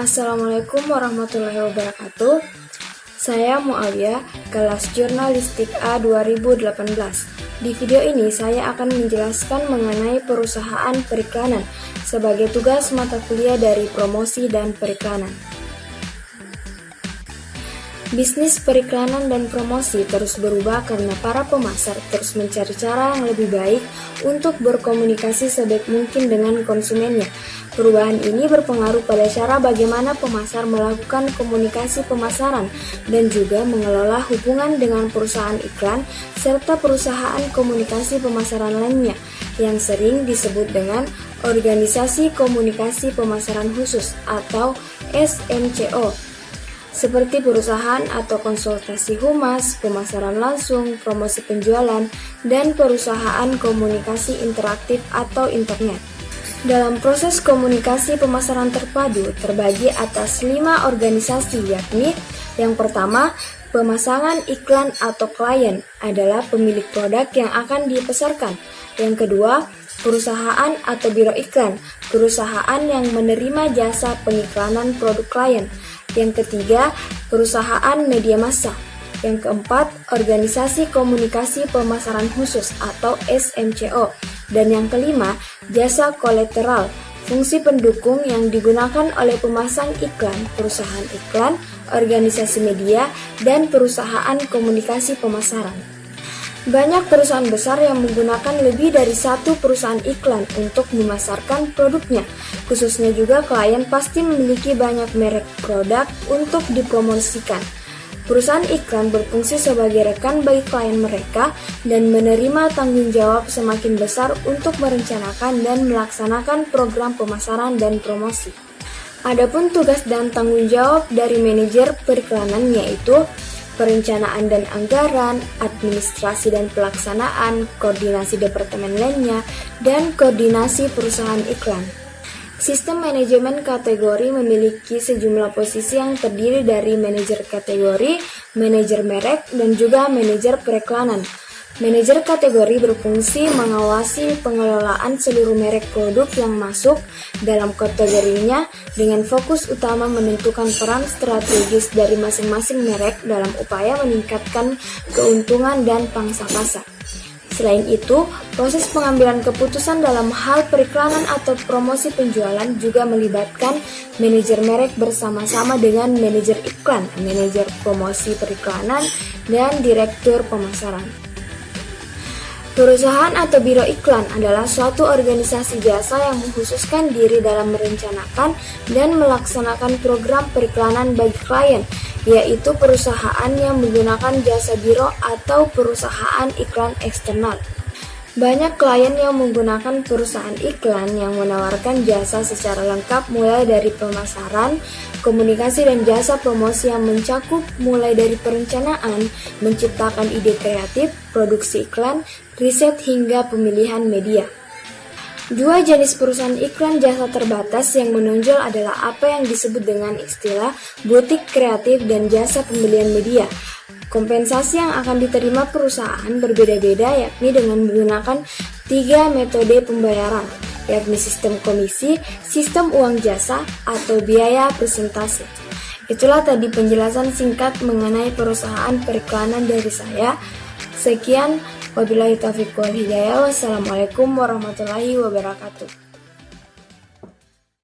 Assalamualaikum warahmatullahi wabarakatuh. Saya Muawiyah, kelas Jurnalistik A 2018. Di video ini saya akan menjelaskan mengenai perusahaan periklanan sebagai tugas mata kuliah dari promosi dan periklanan. Bisnis periklanan dan promosi terus berubah karena para pemasar terus mencari cara yang lebih baik untuk berkomunikasi sebaik mungkin dengan konsumennya. Perubahan ini berpengaruh pada cara bagaimana pemasar melakukan komunikasi pemasaran dan juga mengelola hubungan dengan perusahaan iklan serta perusahaan komunikasi pemasaran lainnya yang sering disebut dengan Organisasi Komunikasi Pemasaran Khusus atau SMCO. Seperti perusahaan atau konsultasi humas, pemasaran langsung, promosi penjualan, dan perusahaan komunikasi interaktif atau internet. Dalam proses komunikasi pemasaran terpadu terbagi atas 5 organisasi, yakni yang pertama, pemasangan iklan atau klien adalah pemilik produk yang akan dipasarkan. Yang kedua, perusahaan atau biro iklan, perusahaan yang menerima jasa pengiklanan produk klien. Yang ketiga, perusahaan media massa. Yang keempat, organisasi komunikasi pemasaran khusus atau SMCO. Dan yang kelima, jasa kolateral, fungsi pendukung yang digunakan oleh pemasang iklan, perusahaan iklan, organisasi media, dan perusahaan komunikasi pemasaran. Banyak perusahaan besar yang menggunakan lebih dari satu perusahaan iklan untuk memasarkan produknya. Khususnya juga klien pasti memiliki banyak merek produk untuk dipromosikan. Perusahaan iklan berfungsi sebagai rekan bagi klien mereka dan menerima tanggung jawab semakin besar untuk merencanakan dan melaksanakan program pemasaran dan promosi. Adapun tugas dan tanggung jawab dari manajer periklanan yaitu perencanaan dan anggaran, administrasi dan pelaksanaan, koordinasi departemen lainnya, dan koordinasi perusahaan iklan. Sistem manajemen kategori memiliki sejumlah posisi yang terdiri dari manajer kategori, manajer merek, dan juga manajer periklanan. Manajer kategori berfungsi mengawasi pengelolaan seluruh merek produk yang masuk dalam kategorinya dengan fokus utama menentukan peran strategis dari masing-masing merek dalam upaya meningkatkan keuntungan dan pangsa pasar. Selain itu, proses pengambilan keputusan dalam hal periklanan atau promosi penjualan juga melibatkan manajer merek bersama-sama dengan manajer iklan, manajer promosi periklanan, dan direktur pemasaran. Perusahaan atau biro iklan adalah suatu organisasi jasa yang mengkhususkan diri dalam merencanakan dan melaksanakan program periklanan bagi klien, yaitu perusahaan yang menggunakan jasa biro atau perusahaan iklan eksternal. Banyak klien yang menggunakan perusahaan iklan yang menawarkan jasa secara lengkap mulai dari pemasaran, komunikasi dan jasa promosi yang mencakup mulai dari perencanaan, menciptakan ide kreatif, produksi iklan, riset hingga pemilihan media. Dua jenis perusahaan iklan jasa terbatas yang menonjol adalah apa yang disebut dengan istilah butik kreatif dan jasa pembelian media. Kompensasi yang akan diterima perusahaan berbeda-beda yakni dengan menggunakan 3 metode pembayaran, yakni sistem komisi, sistem uang jasa, atau biaya presentasi. Itulah tadi penjelasan singkat mengenai perusahaan periklanan dari saya. Sekian, wabillahi taufiq wal hidayah. Wassalamualaikum warahmatullahi wabarakatuh.